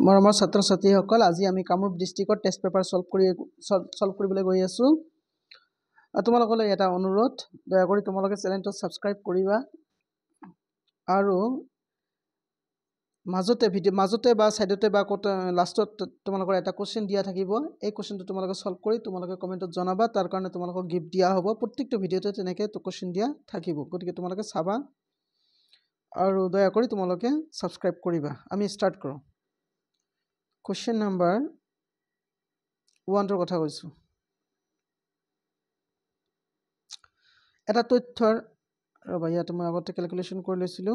মৰমৰ ছাত্ৰ ছাত্ৰীসকল আজি আমি কামৰূপ ডিষ্ট্ৰিক্টৰ টেষ্ট পেপাৰ সলভ কৰিবলৈ গৈ আছো তোমালোকলৈ এটা অনুৰোধ দয়া কৰি তোমালোকে চেনেলটো সাবস্ক্ৰাইব কৰিবা আৰু মাজতে বা সাইডতে বা লাষ্টত তোমালোকৰ এটা কোৱেশ্চন দিয়া থাকিব এই কোৱেশ্চনটো তোমালোকে সলভ কৰি তোমালোকে কমেন্টত জনাবা তাৰ কাৰণে তোমালোকক গিফট দিয়া হ'ব প্ৰত্যেকটো ভিডিওতে তেনেকৈ কোৱেশ্চন দিয়া থাকিব গতিকে তোমালোকে চাবা আৰু দয়া কৰি তোমালোকে সাবস্ক্ৰাইব কৰিবা আমি স্টাৰ্ট কৰোঁ Question number 1 ৰ কথা কৈছো এটা তথ্যৰ ৰবা ইয়াত মই আগতে ক্যালকুলেশন কৰি লৈছিলো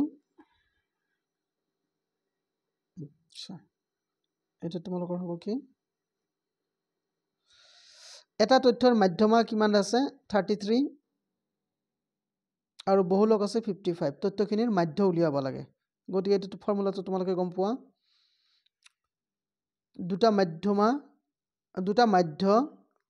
আচ্ছা এটা তোমালোকৰ হ'ব কি এটা তথ্যৰ মাধ্যমা কিমান আছে 33 আৰু বহুলক আছে 55 তথ্যখিনিৰ মাধ্য উলিয়াব লাগে গতিকে এইটো ফৰ্মুলাটো তোমালোকে গম পোৱা দুটা মাধ্য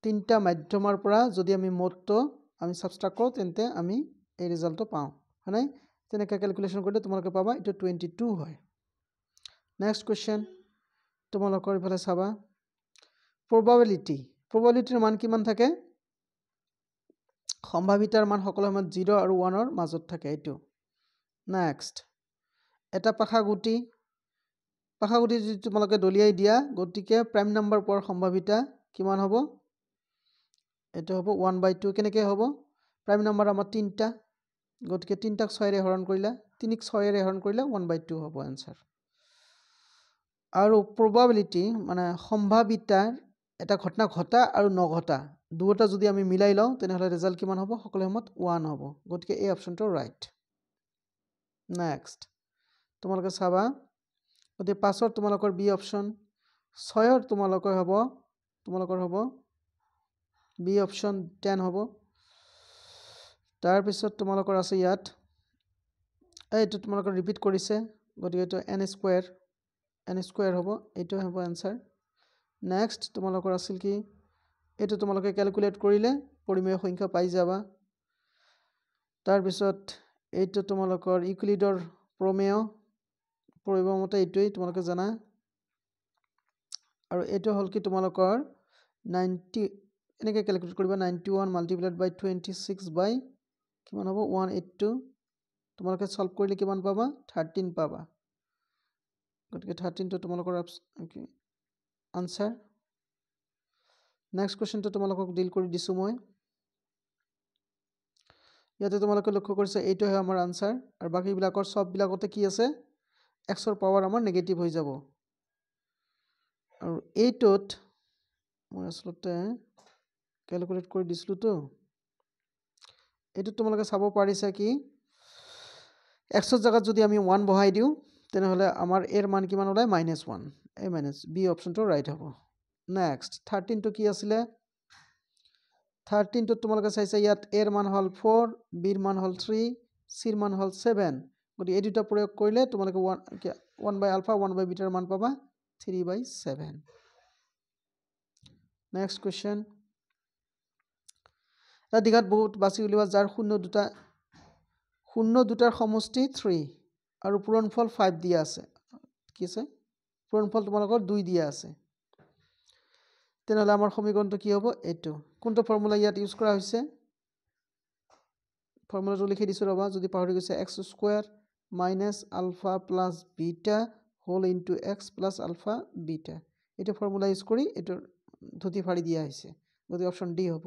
তিনটা মাধ্যমৰ পৰা যদি আমি মোটটো আমি সাবট্ৰাক্ট কৰো তেন্তে আমি এই ৰিজাল্টটো পাওঁ হয়নে তেনেকৈ ক্যালকুলেশন কৰিলে তোমালোকে পাবা এটা 22 হয় নেক্সট কোৱেশ্চন তোমালোকৰ ইফালে চাবা probabilityৰ মান কিমান থাকে সম্ভাৱিতাৰ মান সকলো সময়ত 0 আৰু 1 ৰ মাজত থাকে এইটো নেক্সট এটা পাখাগুটি যদি তোমালোকে দলিয়াই দিয়া গতিকে প্ৰাইম নাম্বাৰ পোৱাৰ সম্ভাৱিতা কিমান হ'ব এটা হ'ব 1/2 কেনেকৈ হ'ব প্ৰাইম নাম্বাৰ আমাৰ তিনটা গতিকে তিনটাক 6 ৰে হৰণ কৰিলে 3ক 6 ৰে হৰণ কৰিলে 1/2 হ'ব आंसर আৰু probability মানে সম্ভাৱিতাৰ এটা ঘটনা ঘটা আৰু নঘটা দুটা যদি আমি মিলাই লওঁ তেনেহলে ৰিজাল্ট কিমান হ'ব সকলো সময়ত 1 হ'ব গতিকে এই অপচনটো ৰাইট নেক্সট তোমালোকে চাবা গতিকে 5 ৰ তোমালোকৰ বি অপচন 6 ৰ তোমালোকৰ হ'ব বি অপচন 10 হ'ব তাৰ পিছত তোমালোকৰ আছে ইয়াত এইটো তোমালোকৰ ৰিপিট কৰিছে গতিকে এটো n স্কয়াৰ হ'ব এটো হ'ব आंसर নেক্সট তোমালোকৰ আছিল কি এটো তোমালোকে ক্যালকুলেট কৰিলে পৰিমেয় সংখ্যা পাই যাবা তাৰ পিছত এইটো তোমালোকৰ ইউক্লিডৰ প্ৰমেয় মতে এইটোই তোমালোকে জানা আৰু এটো হল কি তোমালোকৰ 90 এনেকৈ ক্যালকুলেট কৰিবা 91 মাল্টিপ্লাইড বাই 26 বাই কিমান হ'ব 182 তোমালোকে সলভ কৰিলে কিমান পাবা 13 পাবা গতিকে 13 টো তোমালোকৰ आंसर নেক্সট কোৱেশ্চনটো তোমালোকক ডিল কৰি দিছো মই ইয়াতে তোমালোকে লক্ষ্য কৰিছে এইটো হয় আমাৰ आंसर আৰু বাকি বিলাকৰ সব বিলাকতে কি আছে x ৰ পাৱাৰ আমাৰ নেগেটিভ হৈ যাব আৰু এইটোত মই আসলতে ক্যালকুলেট কৰি দিছিলো তো এইটো তোমালোকে চাব পাৰিছা কি x ৰ জায়গাত যদি আমি 1 বহাই দিও তেনেহলে আমাৰ এৰ মান কিমান ওলাই -1 এই মাইনাস বি অপচনটো ৰাইট হ'ব নেক্সট 13 টো কি আছিল 13 টো তোমালোকে চাইছা ইয়াত এৰ মান হল 4 বিৰ মান হল 3 সিৰ মান হল 7 গতি এই দুটা প্ৰয়োগ কৰিলে তোমালোকে 1 বাই আলফা 1 বাই বিটাৰ মান পাবা 3/7 নেক্সট কোৱেশ্চন দীঘাত বহুত বাছি উলিওৱা যাৰ শূন্য দুটাৰ সমষ্টি 3 আৰু পূৰণফল 5 দিয়া আছে কি আছে পূৰণফল তোমালোকৰ 2 দিয়া আছে তেনেহলে আমাৰ সমীকৰণটো কি হ'ব এটো কোনটো ফৰ্মুলা ইয়াত ইউজ কৰা হৈছে ফৰ্মুলাটো লিখি দিছো ৰবা যদি পাহৰি গৈছে x² - alpha plus beta whole into x plus alpha beta এটা ফৰ্মুলা ইউজ কৰি এটো ধুতি ফাৰি দিয়া হৈছে গতি অপচন ডি হ'ব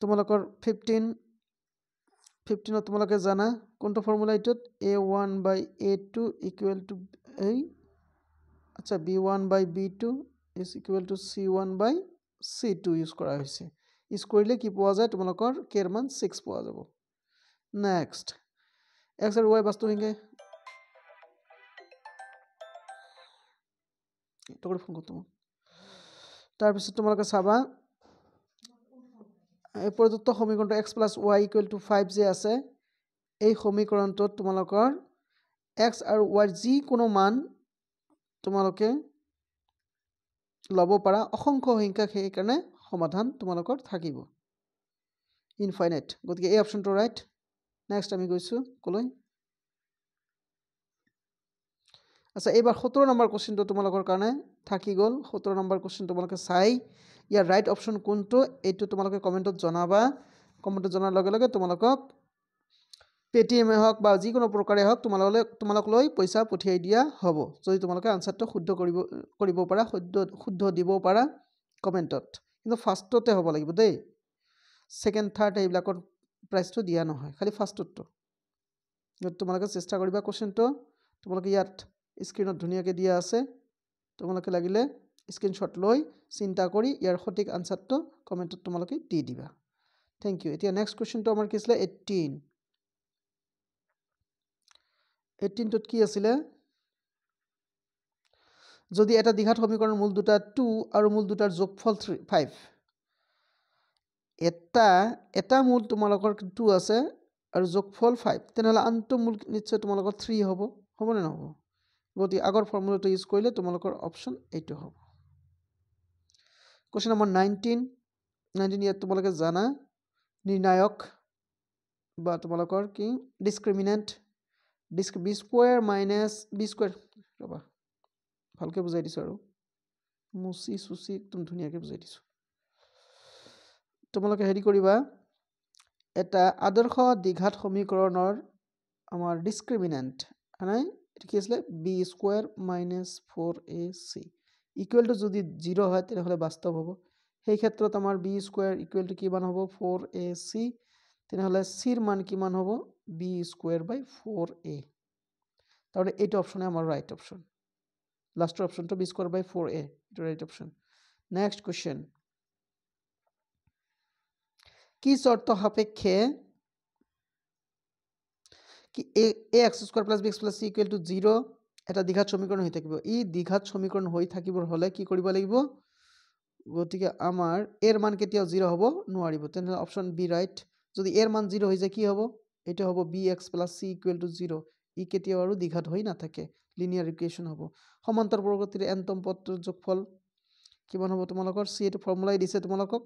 তোমালোকৰ 15 তোমালোকে জানা কোনটো ফৰ্মুলা এটোত a1/a2 = a আচ্ছা b1/b2 = c1/c2 ইউজ কৰা হৈছে ইউজ কৰিলে কি পোৱা যায় তোমালোকৰ k এৰ মান 6 পোৱা যাব নেক্সট x আৰু y বাস্তবিকে এটো ফোন কৰতে তাৰ পিছত তোমালোকে চাবা এই প্ৰদত্ত সমীকৰণটো x + y = 5 যে আছে এই সমীকৰণটোত তোমালোকৰ x আৰু y যি কোনো মান তোমালোকে লব পাৰা অসংখ্য সংখ্যা সেই কাৰণে সমাধান তোমালোকৰ থাকিব ইনফাইনাইট গতিকে এই অপচনটো ৰাইট নেক্সট আমি গৈছো কলৈ আচ্ছা এইবাৰ 17 নম্বৰ কোশ্চেনটো তোমালোকৰ কাৰণে থাকি গ'ল 17 নম্বৰ কোশ্চেন তোমালোকে চাই ইয়াৰ ৰাইট অপশ্যন কোনটো এইটো তোমালোকে কমেণ্টত জনাবা কমেণ্টত জনাৰ লগে লগে তোমালোকক পেটিএম হওক বা যিকোনো প্ৰকাৰে হওক তোমালোকলৈ পইচা পঠিয়াই দিয়া হ'ব যদি তোমালোকে আনসাৰটো শুদ্ধ কৰিব পাৰা শুদ্ধ দিব পাৰা কমেণ্টত কিন্তু ফাৰ্ষ্টতে হ'ব লাগিব দেই সেকেন্ড থাৰ্ড এইবিলাকৰ প্ৰাইচটো দিয়া নহয় খালি ফাৰ্ষ্টটো তোমালোকে চেষ্টা কৰিবা কোশ্চেনটো তোমালোকে ইয়াত স্ক্ৰীনত ধুনীয়াকৈ দিয়া আছে তোমালোকে লাগিলে স্ক্ৰীনশ্বট লৈ চিন্তা কৰি ইয়াৰ সঠিক আনসাৰটো কমেণ্টত তোমালোকে দি দিবা থ্যাংক ইউ এতিয়া নেক্সট কোশ্চেনটো আমাৰ কি আছিল 18 টোত কি আছিল যদি এটা দ্বিঘাত সমীকৰণৰ মূল দুটা 2 আৰু মূল দুটাৰ যোগফল 5 এটা মূল তোমালোকৰ 2 আছে আৰু যোগফল 5 তেনেহলে আনটো মূল নিশ্চয় তোমালোকৰ 3 হ'ব হ'বনে নহ'ব গতি আগৰ ফৰ্মুলাটো ইউজ কৰিলে তোমালোকৰ অপচন এইটো হ'ব কোশ্চেন নম্বৰ 19 ইয়াত তোমালোকে জানা নিৰ্ণায়ক বা তোমালোকৰ কি ডিসক্ৰিমিনেন্ট b square minus b square ৰবা ভালকে বুজাই দিছো আৰু মুচি সুচি একদম ধুনীয়াকৈ বুজাই দিছো তোমালোকে হেৰি কৰিবা এটা আদৰ্শ দ্বিঘাত সমীকৰণৰ আমাৰ ডিসক্ৰিমিনেন্ট মানে এটা কি আছিল b square minus 4ac equal to যদি 0 হয় তেনেহলে বাস্তৱ হ'ব সেই ক্ষেত্ৰত আমাৰ b স্কয়াৰ ইকুৱেল টু কিমান হ'ব 4ac তেনেহলে c ৰ মান কিমান হ'ব b স্কয়াৰ বাই 4a তাহলে এইটো অপচনে আমাৰ রাইট অপশন লাস্ট অপশনটো b স্কয়ার বাই 4a এটা রাইট অপশন নেক্সট কোশ্চেন কি শর্ত সাপেক্ষে কি ax square plus bx plus c equal to 0 এটা দ্বিঘাত সমীকরণ হৈ থাকিব ই দ্বিঘাত সমীকরণ হৈ থাকিবৰ হলে কি কৰিব লাগিব গতিকে আমাৰ এৰ মান কেতিয়াও 0 হ'ব নোৱাৰিব তেনে অপশন বি রাইট যদি এর মান 0 হৈ যায় কি হ'ব এটা হ'ব bx plus c equal to 0 ই কেতিয়াও আৰু দ্বিঘাত হৈ নাথাকে লিনিয়াৰ ইকুৱেশন হ'ব সমান্তৰ প্ৰগতিৰ এনতম পদৰ যোগফল কিমান হ'ব তোমালোকৰ c এটো ফৰ্মুলাই দিছে তোমালোকক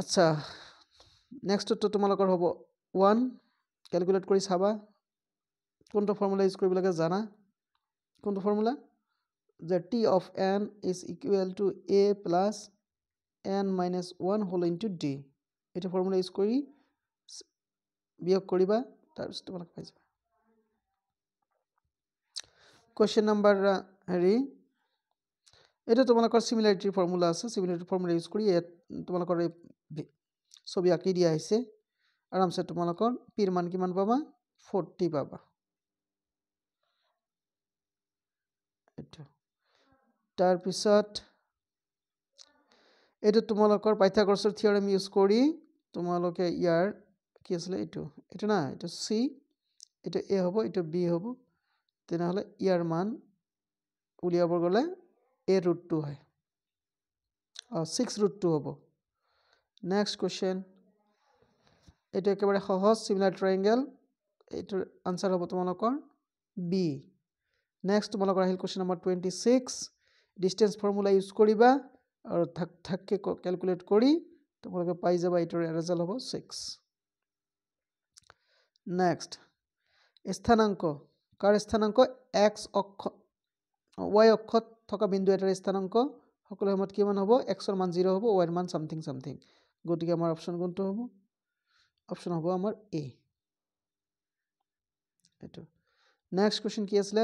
আচ্ছা নেক্সট তো তোমালোকৰ হ'ব 1 ক্যালকুলেট কৰি চাবা কোনটো ফৰ্মুলা ইউজ কৰিব লাগে জানা কোনটো ফৰ্মুলা যে t of n is equal to a plus n minus 1 whole into d এটা ফর্মুলা ইউজ কৰি বিয়োগ কৰিবা তাৰপিছত তোমালোক পাই যাবা কোশ্চেন নাম্বাৰ হেৰি এটা তোমালোকৰ সিমিলাৰিটি ফৰ্মুলা আছে সিমিলাৰিটি ফৰ্মুলা ইউজ কৰি তোমালোকৰ ছবি আঁকি দিয়া হৈছে আৰামছে তোমালোকৰ p ৰ মান কিমান পাবা 40 পাবা এটা তাৰপিছত এটা তোমালোকৰ পাইথাগোৰাছৰ থিওৰেম ইউজ কৰি তোমালোকে ইয়াৰ কি আছিল এটা না এটা c এটা a হ'ব এটা b হ'ব তেনেহলে ইয়াৰ মান উলিয়াব গলে a√2 হয় 6√2 হ'ব নেক্সট কোশ্চেন এটা একেবাৰে সহজ সিমিলাৰ ট্ৰায়াঙ্গেল এটাৰ আনসাৰ হ'ব তোমালোকৰ b নেক্সট তোমালোকৰ আহিল question number 26 distance formula use কৰিবা আৰু থাককে ক্যালকুলেট কৰি তোমালোকে পাই যাবা এটাৰ ৰিজাল্ট হ'ব 6 নেক্সট স্থানাঙ্ক কাৰ স্থানাঙ্ক x অক্ষ y অক্ষত থকা বিন্দু এটাৰ স্থানাঙ্ক সকলো সময়ত কিমান হ'ব x ৰ মান 0 হ'ব y ৰ মান সামথিং সামথিং গতিকে আমাৰ অপচন কোনটো হ'ব অপচন হ'ব আমাৰ a এটো নেক্সট কোশ্চেন কি আছিল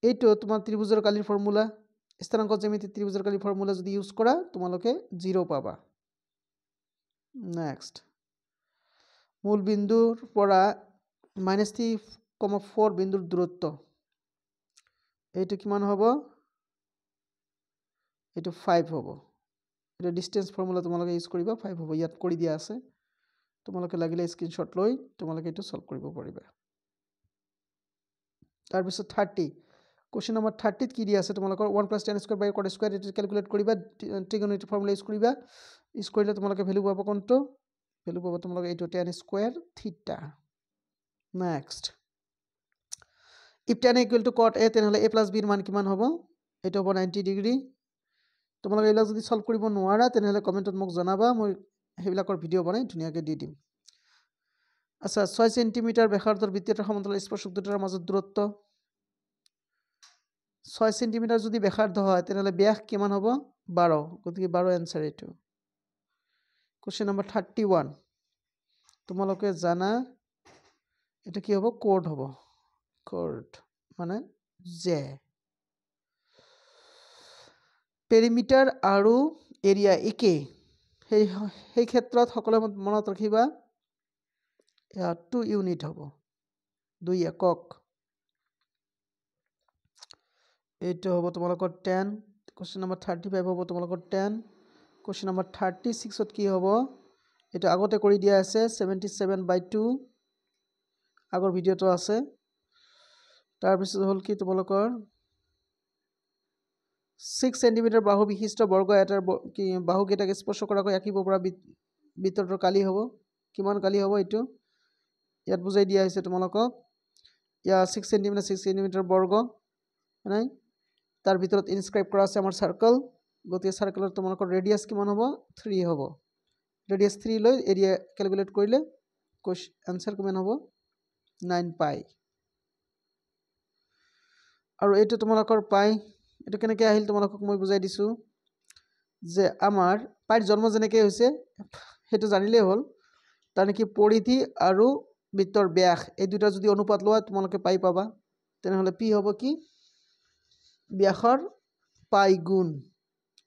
এইটো তোমাৰ ত্ৰিভুজৰ কালিৰ ফৰ্মুলা স্থানাঙ্ক জ্যামিতি ত্ৰিভুজেৰ কালি ফৰ্মুলা যদি ইউজ কৰা তোমালোকে 0 পাবা নেক্সট মূল বিন্দুৰ পৰা -3,4 বিন্দুৰ দূৰত্ব এইটো কিমান হ'ব এইটো 5 হ'ব এটা ডিসটেন্স ফর্মুলা তোমালোকে ইউজ কৰিবা 5 হ'ব ইয়াত কৰি দিয়া আছে তোমালোকে লাগিলে স্ক্ৰিনশ্বট লৈ তোমালোকে এটো সলভ কৰিব পাৰিবা তাৰ পিছত 30 কোশ্চেন নম্বৰ 30 কি দিয়া আছে তোমালোকৰ 1 + tan স্কয়াৰ বাই cot স্কয়াৰ এটা ক্যালকুলেট কৰিবা ট্ৰিগোনোমেট্ৰি ফৰ্মুলা ইউজ কৰিবা ইউজ কৰিলে তোমালোকে ভ্যালু পাবা কোনটো ভ্যালু পাবা তোমালোকে এইটো tan স্কয়ার থিটা next if tan = cot a তেনেহলে a + b ৰ মান কিমান হ'ব এটা হ'ব 90 ডিগ্ৰী তোমালোকে এলা যদি সলভ কৰিব নোৱাৰা তেনেহলে কমেন্টত মোক জনাবা মই হেবিলাকৰ ভিডিও বনাই ধুনীয়াকৈ দি দিম আচ্ছা 6 সেমি ব্যাসাৰ্ধৰ বৃত্তীয় সমান্তৰাল স্পৰ্শক দুটাৰ মাজত দূৰত্ব 6 সেন্টিমিটাৰ যদি ব্যাসাৰ্ধ হয় তেনেহলে ব্যাস কিমান হ'ব 12 গতিকে 12 এনসাৰ এটো কোশ্চেন নম্বৰ 31 তোমালোকে জানা এটা কি হ'ব কোড হ'ব কোড মানে জে পেৰিমিটাৰ আৰু এৰিয়া একে সেই ক্ষেত্ৰত সকলো মনত ৰাখিবা 2 ইউনিট হ'ব 2 একক এইটো হ'ব তোমালোকৰ 10 কোশ্চেন নম্বৰ 35 হ'ব তোমালোকৰ 10 কোশ্চেন নম্বৰ 36 ত কি হ'ব এটা আগতে কৰি দিয়া আছে 77/2 আগৰ ভিডিওটো আছে তাৰ পিছত হল কি তোমালোকৰ 6 সেন্টিমিটাৰ বাহু বিশিষ্ট বৰ্গ এটাৰ কি বাহু কেটাকে স্পৰ্শ কৰাকৈ আঁকিব পৰা বিতৰতৰ কালি হ'ব কিমান কালি হ'ব এটো ইয়াত বুজাই দিয়া হৈছে তোমালোকক ইয়া 6 সেন্টিমিটাৰ বৰ্গ নাই তাৰ ভিতৰত ইনস্ক্ৰাইব কৰা আছে আমাৰ সাৰ্কেল গতি সাৰ্কেলৰ তোমালোকৰ ৰেডিয়াস কিমান হ'ব 3 হ'ব ৰেডিয়াস 3 লৈ এৰিয়া ক্যালকুলেট কৰিলে আনসাৰ কিমান হ'ব 9 পাই আৰু এটো তোমালোকৰ পাই এটো কেনেকৈ আহিল তোমালোকক মই বুজাই দিছো যে আমাৰ পাইৰ জন্ম যেনেকৈ হৈছে হেতু জানিলে হ'ল তাৰ নেকি পৰিধি আৰু বৃত্তৰ ব্যাস এই দুটা যদি অনুপাত লোৱা তোমালোকে পাই পাবা তেনেহলে পি হ'ব কি ব্যাসৰ পাই গুণ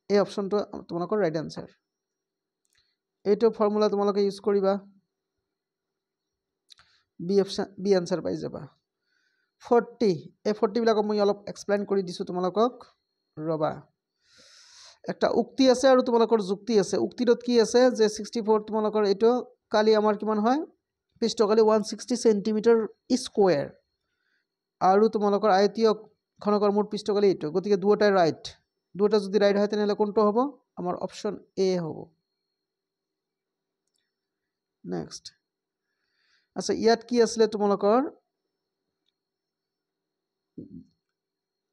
এই অপশনটো তোমালোকৰ ৰাইট আনসাৰ এইটো ফৰ্মুলা তোমালোকে ইউজ কৰিবা বি আনসাৰ পাই যাবা 40 এই 40 বিলাক মই অলপ এক্সপ্লেইন কৰি দিছো তোমালোকক ৰবা একটা উক্তি আছে আৰু তোমালোকৰ যুক্তি আছে উক্তিত কি আছে যে 64 তোমালোকৰ এটো কালি আমাৰ কিমান হয় পৃষ্ঠকালি 160 সেন্টিমিটাৰ স্কয়াৰ আৰু তোমালোকৰ আয়তীয় ঘনকৰ মুঠ পৃষ্ঠকালি এটো গতিকে দুটাই ৰাইট দুটা যদি ৰাইট হয় তেনহলে কোনটো হ'ব আমাৰ অপশন এ হ'ব নেক্সট আচ্ছা ইয়াত কি আছিল তোমালোকৰ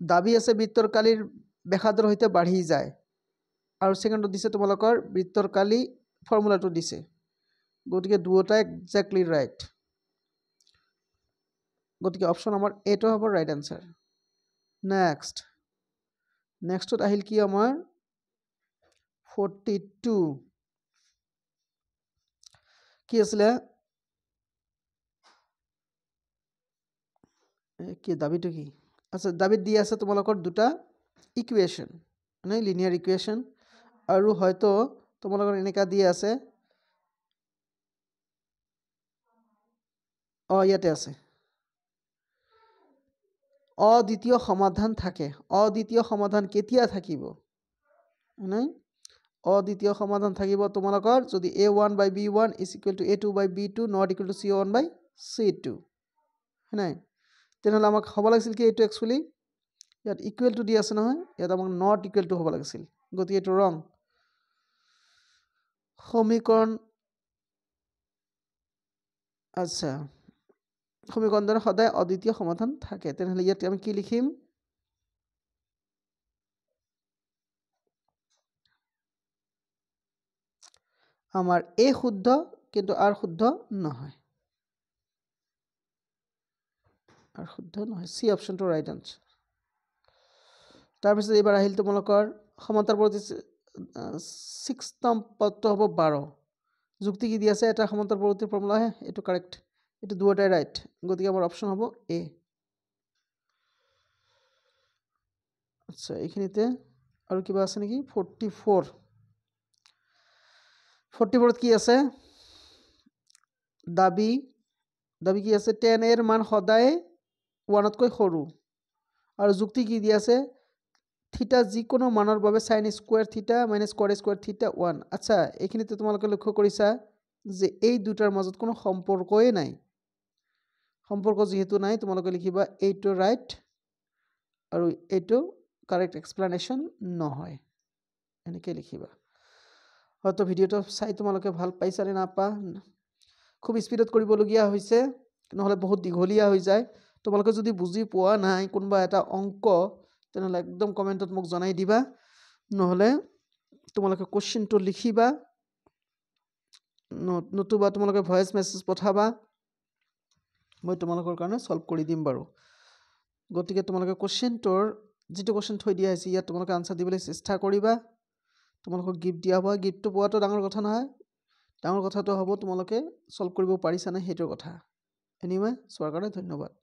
দাবী আছে বৃত্তৰ কালিৰ ব্যাসাৰ্ধৰ হৈতে বাঢ়ি যায় আৰু সেকেন্ডত দিছে তোমালোকৰ বৃত্তৰ কালি ফৰ্মুলাটো দিছে গতিকে দুটা এক্স্যাক্টলি ৰাইট গতিকে অপশন আমাৰ এটো হ'ব ৰাইট আনসাৰ নেক্সটত আহিল কি আমাৰ 42 কি আছিল কি দাবিটো কি আচ্ছা দাবিত দি আছে তোমালোকৰ দুটা ইকুয়েশন মানে লিনিয়াৰ ইকুয়েশন আৰু হয়তো তোমালোকৰ এনেকা দি আছে ইয়াতে আছে অদ্বিতীয় সমাধান থাকে অদ্বিতীয় সমাধান কেতিয়া থাকিব নাই অদ্বিতীয় সমাধান থাকিব তোমালোকৰ যদি a1/b1 = a2/b2 not equal to c1/c2 নাই তেনেহলে আমাক হ'ব লাগিছিল কি এটো একচুয়ালি ইয়াত ইকুৱেল টু দি আছে নহয় ইয়াত আমাক নট ইকুৱেল টু হ'ব লাগিছিল গতিকে এটো ৰং সমীকৰণ আচ্ছা সমীকৰণৰ সদায় অদ্বিতীয় সমাধান থাকে তেনেহলে ইয়াত আমি কি লিখিম আমাৰ এ শুদ্ধ কিন্তু আৰ শুদ্ধ নহয় আৰ শুদ্ধ নহয় সি অপশনটো ৰাইট আনসাৰ তাৰ পিছত এবাৰ আহিল তোমালোকৰ সমান্তৰালৱৰ্তী 6ম পদটো হ'ব 12 যুক্তি কি দি আছে এটা সমান্তৰালৱৰ্তী ফৰ্মুলা এটো কাৰেক্ট এটো দুটাই ৰাইট গতিকে আমাৰ অপশন হ'ব এ আচ্ছা এইখিনিতে আৰু কিবা আছে নেকি 44 ত কি আছে দাবী কি আছে tan এর মান সদায় 1 তকৈ সৰু আৰু যুক্তি কি দি আছে থিটা যিকোনো মানৰ বাবে sin স্কয়াৰ থিটা - cos স্কয়াৰ থিটা 1 আচ্ছা এইখিনিতে তোমালোকে লক্ষ্য কৰিছা যে এই দুটাৰ মাজত কোনো সম্পৰ্কই নাই সম্পৰ্ক যেহেতু নাই তোমালোকে লিখিবা এইটো ৰাইট আৰু এইটো কারেক্ট এক্সপ্লেনেশন নহয় এনেকৈ লিখিবা হয়তো ভিডিওটো চাই তোমালোকে ভাল পাইছা নে নাপা খুব স্পিডত কৰিবলগীয়া হৈছে নহলে বহুত দীঘলীয়া হৈ যায় তোমালোকে যদি বুজি পোৱা নাই কোনবা এটা অংক তেনেহলে একদম কমেন্টত মোক জনাই দিবা নহলে তোমালোকে কোশ্চেনটো লিখিবা নতুবা তোমালোকে ভয়েস মেসেজ পঠাবা মই তোমালোকৰ কাৰণে সলভ কৰি দিম বাৰু গতিকে তোমালোকে কোশ্চেনটোৰ যিটো কোৱেশ্চন থৈ দিয়া হৈছে ইয়াত তোমালোকে আনসাৰ দিবলৈ চেষ্টা কৰিবা তোমালোকক গিফ্ট দিয়া হ'ব গিফ্টটো পোৱাটো ডাঙৰ কথা নহয় ডাঙৰ কথাটো হ'ব তোমালোকে সলভ কৰিব পাৰিছানে সেইটোৰ কথা এনিৱে চোৱাৰ কাৰণে ধন্যবাদ